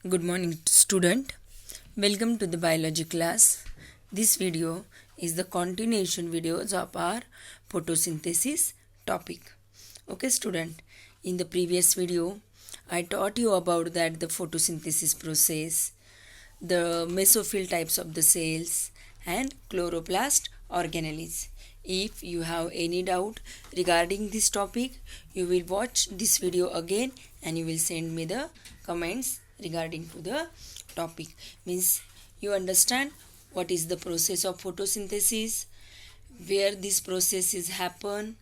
Good morning, student. Welcome to the biology class. This video is the continuation videos of our photosynthesis topic. Okay, student. In the previous video, I taught you about that the photosynthesis process, the mesophyll types of the cells, and chloroplast organelles. If you have any doubt regarding this topic, you will watch this video again and you will send me the comments regarding to the topic. Means you understand what is the process of photosynthesis, where this process is happen.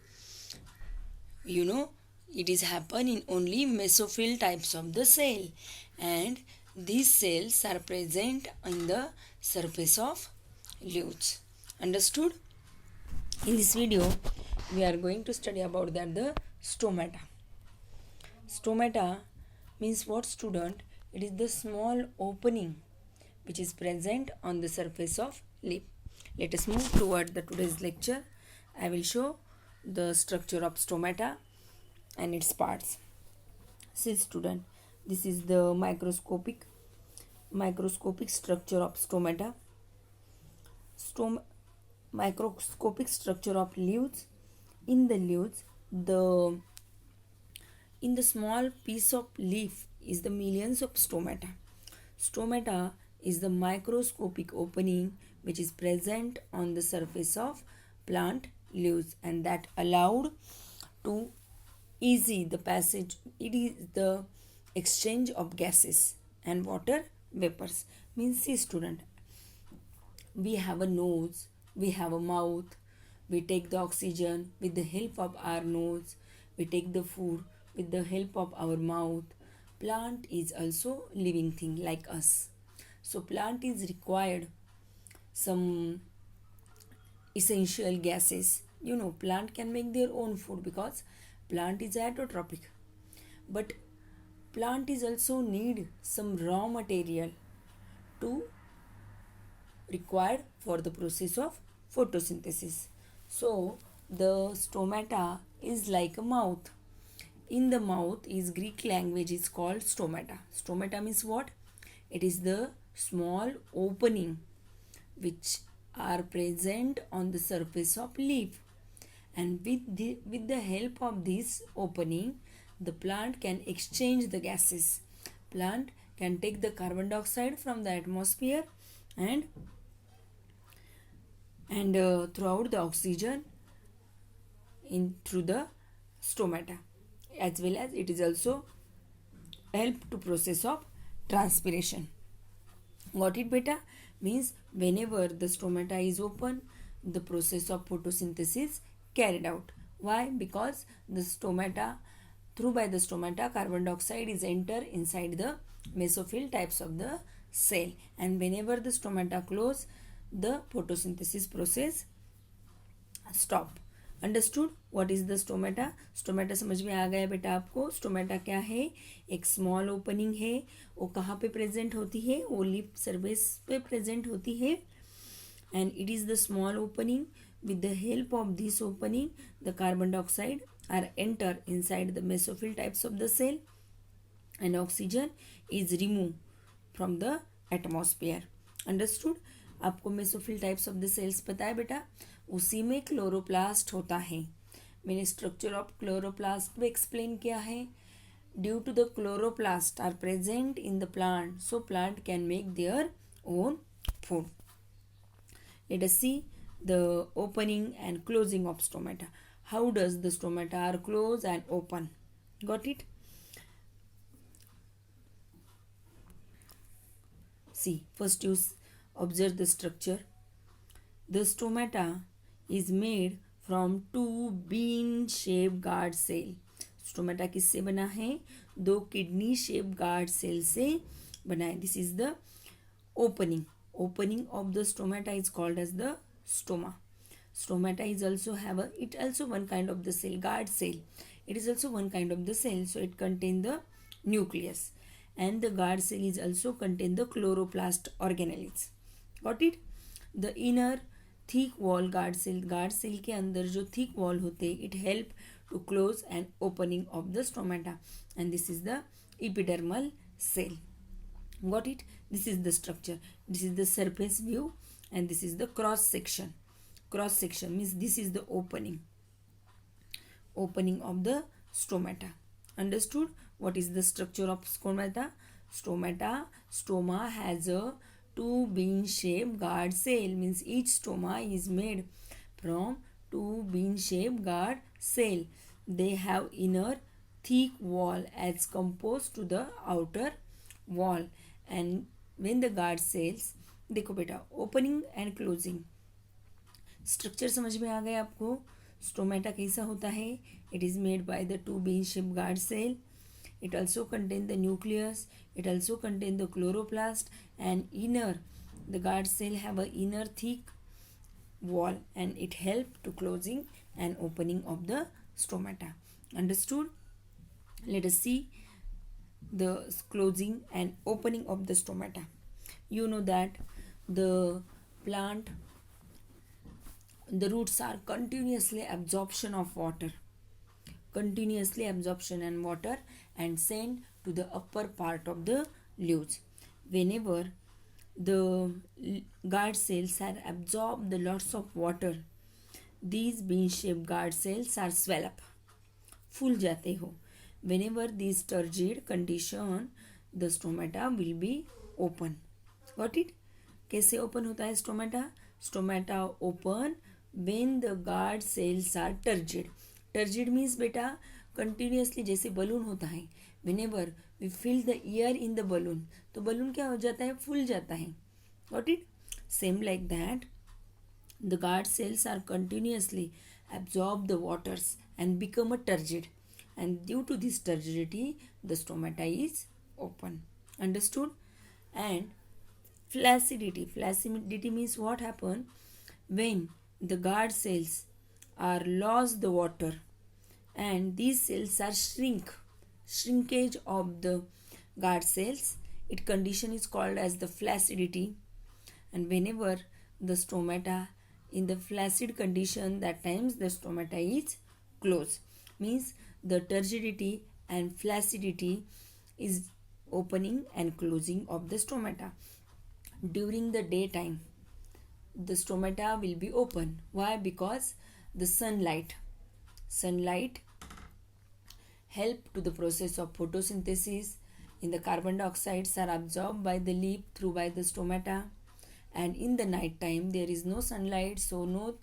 You know, it is happen in only mesophyll types of the cell, and these cells are present on the surface of leaves. Understood? In this video, we are going to study about that the stomata. Stomata means what, student? It is the small opening which is present on the surface of leaf. Let us move toward the today's lecture. I will show the structure of stomata and its parts. See, student, this is the microscopic structure of stomata. Microscopic structure of leaves. In the leaves, in the small piece of leaf is the millions of stomata. Stomata is the microscopic opening which is present on the surface of plant leaves and that allowed to easy the passage. It is the exchange of gases and water vapors. Means, see, student, we have a nose, we have a mouth, we take the oxygen with the help of our nose, we take the food with the help of our mouth. Plant is also living thing like us. So plant is required some essential gases. You know, plant can make their own food because plant is autotrophic. But plant is also need some raw material to required for the process of photosynthesis. So the stomata is like a mouth. In the mouth is Greek language is called stomata. Stomata means what? It is the small opening which are present on the surface of leaf, and with the help of this opening the plant can exchange the gases. Plant can take the carbon dioxide from the atmosphere and throughout the oxygen in through the stomata, as well as it is also help to process of transpiration. Got it, beta? Means whenever the stomata is open, the process of photosynthesis carried out. Why? Because the stomata, through by the stomata, carbon dioxide is enter inside the mesophyll types of the cell, and whenever the stomata close, the photosynthesis process stop. Understood what is the stomata? Stomata समझ में आ गया बेटा आपको? Stomata क्या है? एक small opening है. वो कहाँ पे प्रेजेंट होती है? वो लीफ सरफेस पे प्रेजेंट होती है, and it is the small opening. with the help of this opening the carbon dioxide are enter inside the mesophyll types of the cell and oxygen is removed from the atmosphere. Understood? आपको mesophyll types of the cells पता है बेटा? उसी में chloroplast होता है. मैंने structure of chloroplast में एक्सप्लेन किया है. Due to the chloroplast are present in the plant, so plant can make their own food. Let us see the opening and closing of stomata. How does the stomata are close and open? Got it? See, first you observe the structure. The stomata is made from two bean-shaped guard cell. Stomata किससे बना है? दो kidney shape guard cell से बना है. This is the opening. Opening of the stomata is called as the stoma. Stomata is also have it also one kind of the cell, guard cell. It is also one kind of the cell, so it contain the nucleus, and the guard cell is also contain the chloroplast organelles. Got it? The inner thick wall guard cell के अंदर जो thick wall होते it help to close and opening of the stomata, and this is the epidermal cell. Got it? This is the structure. This is the surface view and this is the cross section. Cross section means this is the opening of the stomata. Understood? What is the structure of stomata? Stoma has a two bean shaped guard cell, means each stoma is made from two bean shaped guard cell. They have inner thick wall as composed to the outer wall, and when the guard cells, देखो बेटा, opening and closing structure समझ में आ गया आपको? Stomata कैसा होता है? It is made by the two bean shaped guard cell. It also contain the nucleus. It also contain the chloroplast, and inner, the guard cell have a inner thick wall, and it help to closing and opening of the stomata. Understood? Let us see the closing and opening of the stomata. You know that the plant, the roots are continuously absorption of water, continuously absorption and water, and sent to the upper part of the leaves. Whenever the guard cells are absorbed the lots of water, these bean shaped guard cells are swell up, फूल जाते हो. Whenever this turgid condition, the stomata will be open. Got it? कैसे open होता है stomata? Stomata open when the guard cells are turgid. Turgid means बेटा continuously, जैसे balloon होता है, whenever we fill the air in the balloon, तो balloon क्या हो जाता है? फूल जाता है. Got it? Same like that, the guard cells are continuously absorb the waters and become a turgid, and due to this turgidity the stomata is open. Understood? And flaccidity means what happen when the guard cells are lost the water and these cells are shrinkage of the guard cells. It condition is called as the flaccidity. And whenever the stomata in the flaccid condition, that times the stomata is closed, means the turgidity and flaccidity is opening and closing of the stomata. During the daytime the stomata will be open. Why? Because the sunlight help to the process of photosynthesis. In the carbon dioxides are absorbed by the leaf through by the stomata, and in the night time there is no sunlight, so no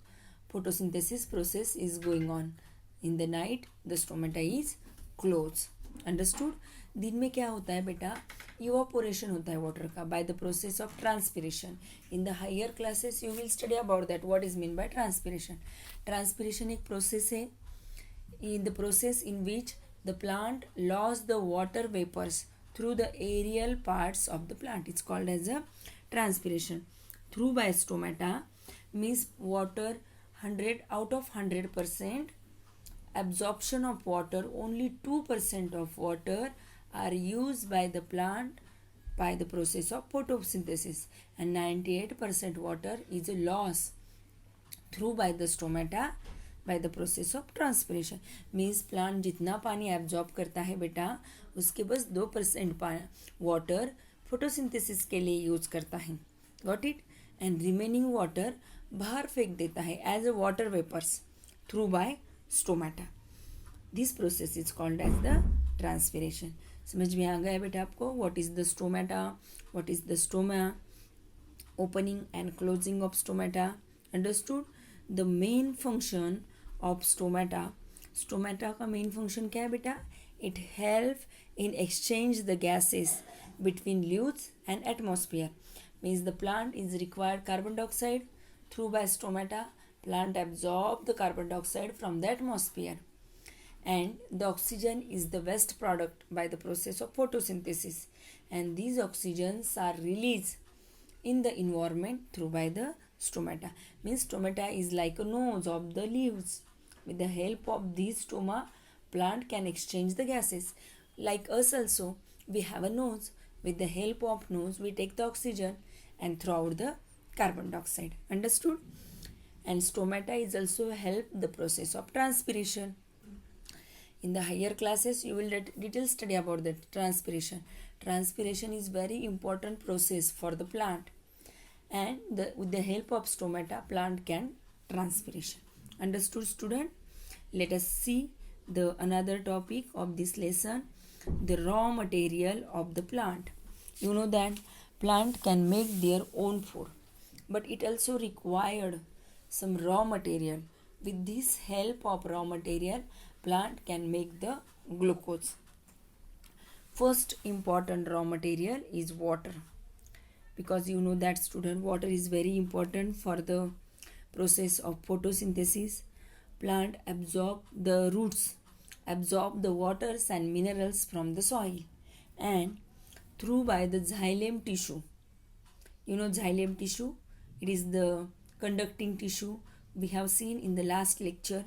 photosynthesis process is going on. In the night the stomata is closed. Understood? दिन में क्या होता है बेटा? Evaporation होता है water का by the process of transpiration. In the higher classes you will study about that what is mean by transpiration. Transpiration एक प्रोसेस है, in the process in which the plant lost the water vapors through the aerial parts of the plant. It's called as a transpiration. Through by stomata means water 100 out of 100% absorption of water, only 2% of water are used by the plant by the process of photosynthesis, and 98% water is a loss through by the stomata by the process of transpiration. Means plant जितना पानी absorb करता है बेटा, उसके बस 2% water photosynthesis के लिए use करता है. Got it? And remaining water बाहर फेंक देता है as a water vapours through by stomata. This process is called as the transpiration. समझ में आ गया बेटा आपको? What is the stomata, what is the stoma, opening and closing of stomata. Understood? The main function of stomata का main function क्या है बेटा? It help in exchange the gases between leaves and atmosphere. Means the plant is required carbon dioxide through by stomata. Plant absorb the carbon dioxide from the atmosphere, and the oxygen is the waste product by the process of photosynthesis, and these oxygens are released in the environment through by the stomata. Means stomata is like a nose of the leaves. With the help of these stoma, plant can exchange the gases. Like us also, we have a nose. With the help of nose, we take the oxygen and throw out the carbon dioxide. Understood? And stomata is also help the process of transpiration. In the higher classes you will detail study about the transpiration. Transpiration is very important process for the plant, and with the help of stomata, plant can transpiration. Understood, student? Let us see the another topic of this lesson, the raw material of the plant. You know that plant can make their own food, but it also required some raw material. With this help of raw material, plant can make the glucose. First important raw material is water, because you know that student, water is very important for the process of photosynthesis. Plant the roots absorb the waters and minerals from the soil, and through by the xylem tissue. You know xylem tissue, it is the conducting tissue we have seen in the last lecture.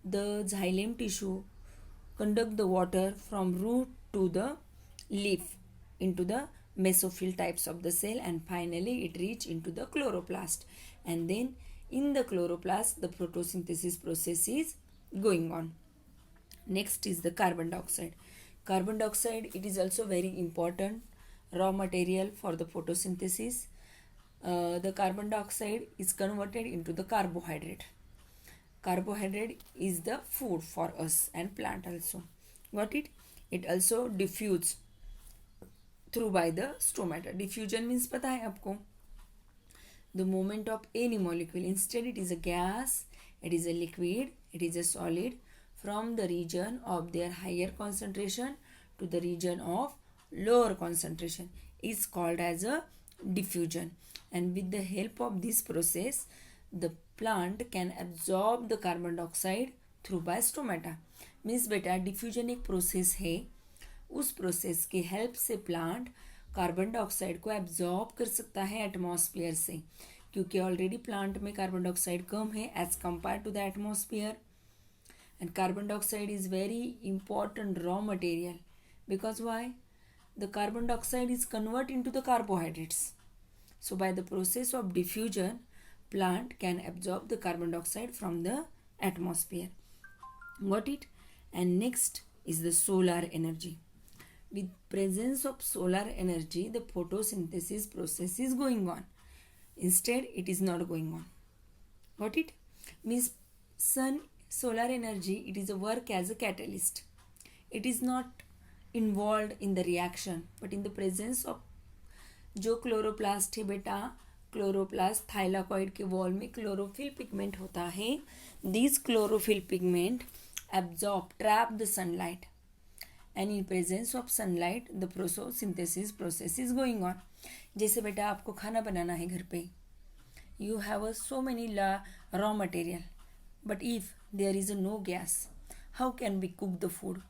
The xylem tissue conduct the water from root to the leaf into the mesophyll types of the cell, and finally it reach into the chloroplast, and then in the chloroplast the photosynthesis process is going on. Next is the carbon dioxide. Carbon dioxide, it is also very important raw material for the photosynthesis. The carbon dioxide is converted into the carbohydrate. Carbohydrate is the food for us and plant also. Got it? It also diffuse through by the stomata. Diffusion means पता है आपको, the movement of any molecule. Instead it is a gas, it is a liquid, it is a solid, from the region of their higher concentration to the region of lower concentration is called as a diffusion. And with the help of this process, the plant can absorb the carbon dioxide through by stomata. Means बेटा diffusion एक process है, उस process के help से plant carbon dioxide को absorb कर सकता है एटमॉस्फेयर से, क्योंकि ऑलरेडी प्लांट में कार्बन डाइऑक्साइड कम है as compare to the atmosphere. And carbon dioxide is very important raw material, because why? The carbon dioxide is converted into the carbohydrates. So by the process of diffusion, plant can absorb the carbon dioxide from the atmosphere. Got it? And next is the solar energy. With presence of solar energy, the photosynthesis process is going on. Instead it is not going on. Got it? Means solar energy, it is a work as a catalyst. It is not involved in the reaction, but in the presence of जो chloroplast है बेटा, chloroplast thylakoid के wall में chlorophyll pigment होता है. This chlorophyll pigment absorb trap the sunlight, and in presence of sunlight the photosynthesis process is going on. जैसे बेटा आपको खाना बनाना है घर पे, you have so many raw material, but if there is no gas, how can we cook the food?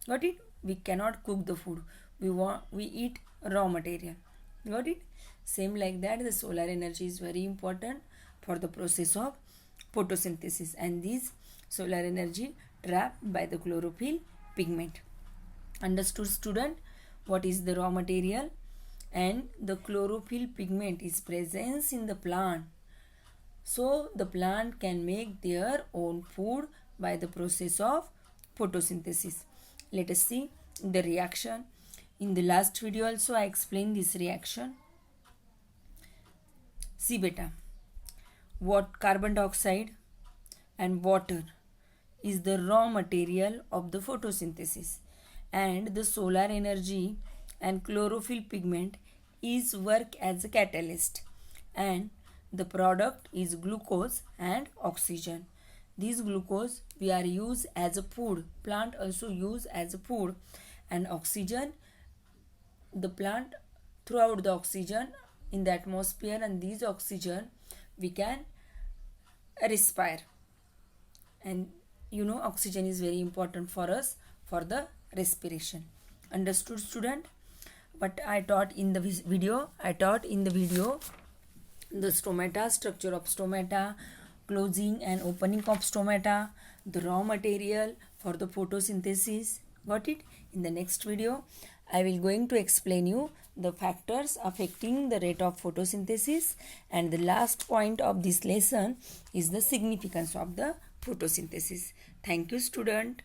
Got it? We cannot cook the food. We eat raw material. Got it? Same like that, the solar energy is very important for the process of photosynthesis, and this solar energy trapped by the chlorophyll pigment. Understood, student? What is the raw material? And the chlorophyll pigment is present in the plant, so the plant can make their own food by the process of photosynthesis. Let us see the reaction. In the last video also I explained this reaction. See beta, what carbon dioxide and water is the raw material of the photosynthesis, and the solar energy and chlorophyll pigment is work as a catalyst, and the product is glucose and oxygen. This glucose we are use as a food, plant also use as a food, and oxygen, the plant throughout the oxygen in the atmosphere, and this oxygen we can respire. And you know oxygen is very important for us for the respiration. Understood, student? What I taught in the video, the stomata, structure of stomata, closing and opening of stomata, the raw material for the photosynthesis. Got it? In the next video I will going to explain you the factors affecting the rate of photosynthesis, and the last point of this lesson is the significance of the photosynthesis. Thank you, student.